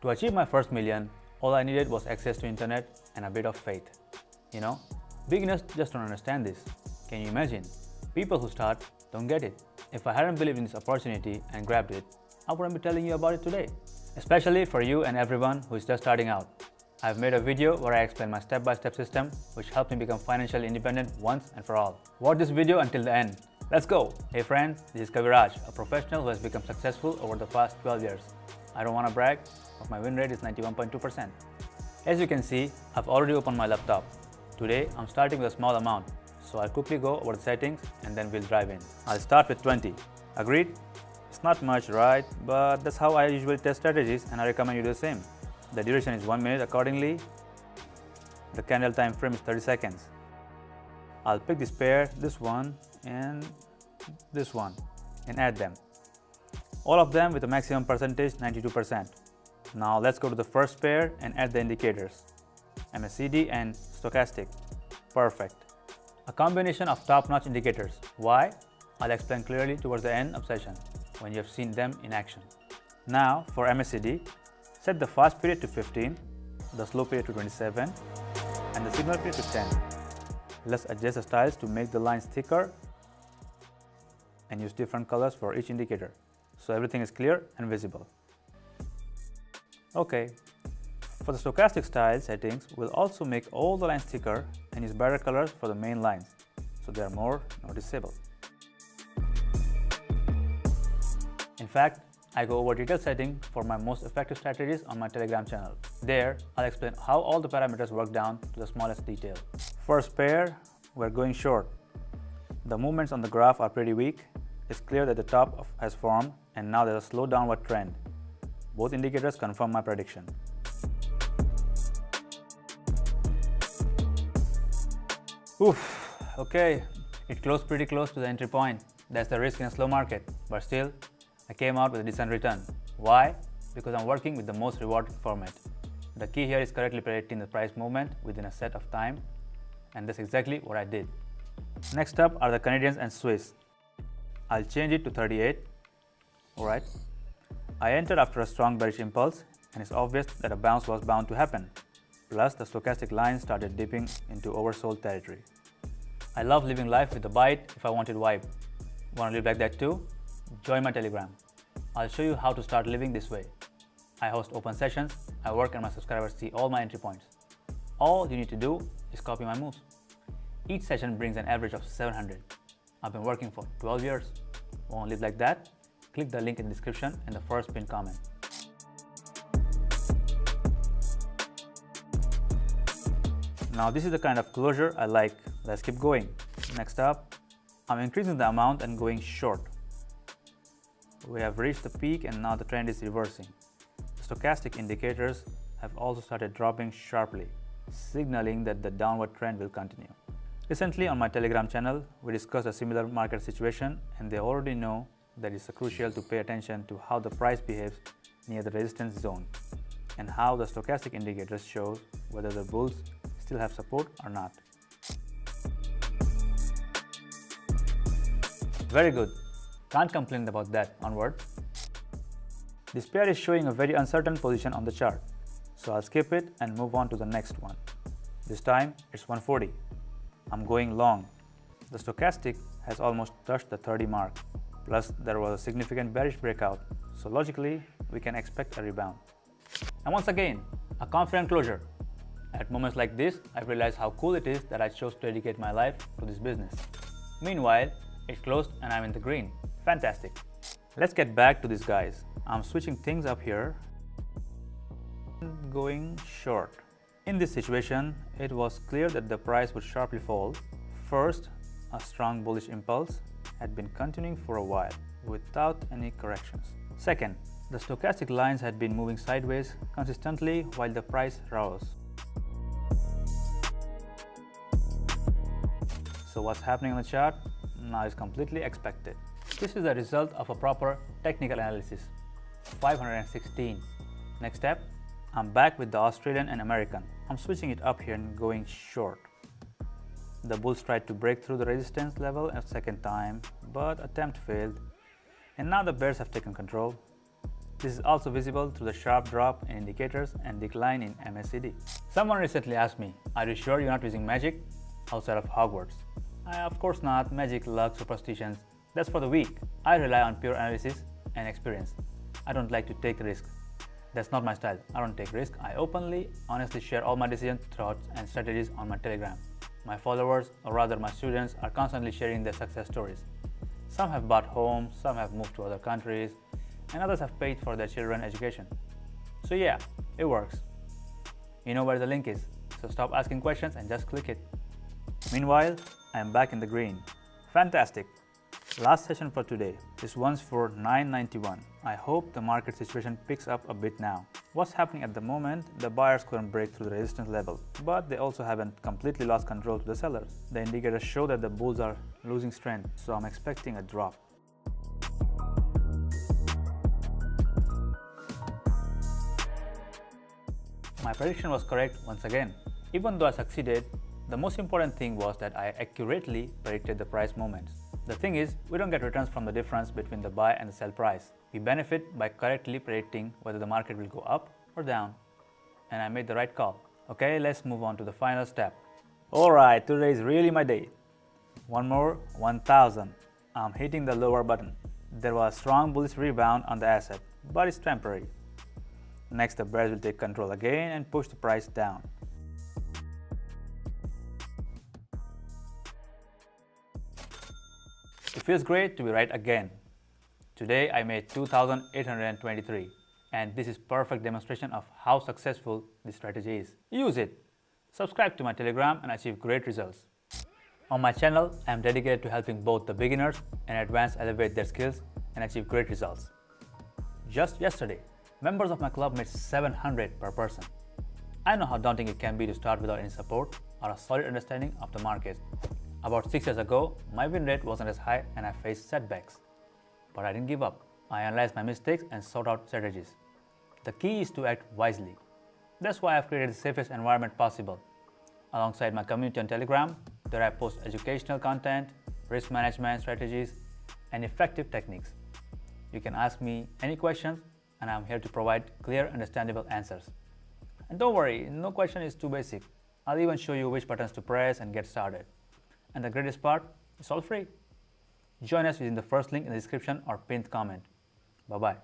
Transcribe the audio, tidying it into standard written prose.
To achieve my first million, all I needed was access to internet and a bit of faith. You know, beginners just don't understand this. Can you imagine? People who start don't get it. If I hadn't believed in this opportunity and grabbed it, I wouldn't be telling you about it today. Especially for you and everyone who is just starting out. I've made a video where I explain my step-by-step system which helped me become financially independent once and for all. Watch this video until the end. Let's go! Hey friends, this is Kaviraj, a professional who has become successful over the past 12 years. I don't want to brag, but my win rate is 91.2%. As you can see, I've already opened my laptop. Today, I'm starting with a small amount, so I'll quickly go over the settings and then we'll dive in. I'll start with 20. Agreed? It's not much, right? But that's how I usually test strategies and I recommend you do the same. The duration is 1 minute accordingly. The candle time frame is 30 seconds. I'll pick this pair, this one and this one and add them. All of them with a maximum percentage 92%. Now let's go to the first pair and add the indicators. MACD and stochastic. Perfect. A combination of top-notch indicators. Why? I'll explain clearly towards the end of session when you have seen them in action. Now for MACD, set the fast period to 15, the slow period to 27 and the signal period to 10. Let's adjust the styles to make the lines thicker and use different colors for each indicator so everything is clear and visible. Okay, for the stochastic style settings, we'll also make all the lines thicker and use brighter colors for the main lines so they are more noticeable. In fact, I go over detailed setting for my most effective strategies on my Telegram channel. There, I'll explain how all the parameters work down to the smallest detail. First pair, we're going short. The movements on the graph are pretty weak. It's clear that the top has formed and now there's a slow downward trend. Both indicators confirm my prediction. Oof, okay, it closed pretty close to the entry point. That's the risk in a slow market, but still, I came out with a decent return. Why? Because I'm working with the most rewarding format. The key here is correctly predicting the price movement within a set of time, and that's exactly what I did. Next up are the Canadians and Swiss. I'll change it to 38. Alright. I entered after a strong bearish impulse, and it's obvious that a bounce was bound to happen. Plus, the stochastic line started dipping into oversold territory. I love living life with a bite if I wanted vibe. Want to live like that too? Join my Telegram. I'll show you how to start living this way. I host open sessions, I work and my subscribers see all my entry points. All you need to do is copy my moves. Each session brings an average of 700. I've been working for 12 years. Want to live like that? Click the link in the description and the first pinned comment. Now this is the kind of closure I like. Let's keep going. Next up, I'm increasing the amount and going short. We have reached the peak and now the trend is reversing. The stochastic indicators have also started dropping sharply, signaling that the downward trend will continue. Recently on my Telegram channel, we discussed a similar market situation and they already know that it's crucial to pay attention to how the price behaves near the resistance zone and how the stochastic indicators show whether the bulls still have support or not. Very good. Can't complain about that. Onward. This pair is showing a very uncertain position on the chart, so I'll skip it and move on to the next one. This time it's 140. I'm going long. The stochastic has almost touched the 30 mark. Plus, there was a significant bearish breakout, so logically, we can expect a rebound. And once again, a confident closure. At moments like this, I realize how cool it is that I chose to dedicate my life to this business. Meanwhile, it closed and I'm in the green. Fantastic. Let's get back to these guys. I'm switching things up here. Going short. In this situation, it was clear that the price would sharply fall. First, a strong bullish impulse had been continuing for a while without any corrections. Second, the stochastic lines had been moving sideways consistently while the price rose. So what's happening on the chart now is completely expected. This is the result of a proper technical analysis. 516. Next step, I'm back with the Australian and American. I'm switching it up here and going short. The bulls tried to break through the resistance level a second time, but attempt failed. And now the bears have taken control. This is also visible through the sharp drop in indicators and decline in MACD. Someone recently asked me, "Are you sure you're not using magic outside of Hogwarts?" Of course not. Magic, luck, superstitions, that's for the weak. I rely on pure analysis and experience. I don't like to take risks. That's not my style. I don't take risks. I openly, honestly share all my decisions, thoughts, and strategies on my Telegram. My followers, or rather my students, are constantly sharing their success stories. Some have bought homes, some have moved to other countries, and others have paid for their children's education. So yeah, it works. You know where the link is, so stop asking questions and just click it. Meanwhile, I am back in the green. Fantastic! Last session for today. This one's for 991. I hope the market situation picks up a bit now. What's happening at the moment? The buyers couldn't break through the resistance level, but they also haven't completely lost control to the sellers. The indicators show that the bulls are losing strength, so I'm expecting a drop. My prediction was correct once again. Even though I succeeded, the most important thing was that I accurately predicted the price movements. The thing is, we don't get returns from the difference between the buy and the sell price. We benefit by correctly predicting whether the market will go up or down. And I made the right call. Okay, let's move on to the final step. Alright, today is really my day. One more, 1000. I'm hitting the lower button. There was a strong bullish rebound on the asset, but it's temporary. Next, the bears will take control again and push the price down. It feels great to be right again. Today I made 2,823, and this is perfect demonstration of how successful this strategy is. Use it. Subscribe to my Telegram and achieve great results. On my channel, I am dedicated to helping both the beginners and advanced elevate their skills and achieve great results. Just yesterday, members of my club made 700 per person. I know how daunting it can be to start without any support or a solid understanding of the market. About 6 years ago, my win rate wasn't as high and I faced setbacks. But I didn't give up. I analyzed my mistakes and sought out strategies. The key is to act wisely. That's why I've created the safest environment possible. Alongside my community on Telegram, there I post educational content, risk management strategies, and effective techniques. You can ask me any questions and I'm here to provide clear, understandable answers. And don't worry, no question is too basic. I'll even show you which buttons to press and get started. And the greatest part, it's all free. Join us using the first link in the description or pinned comment. Bye-bye.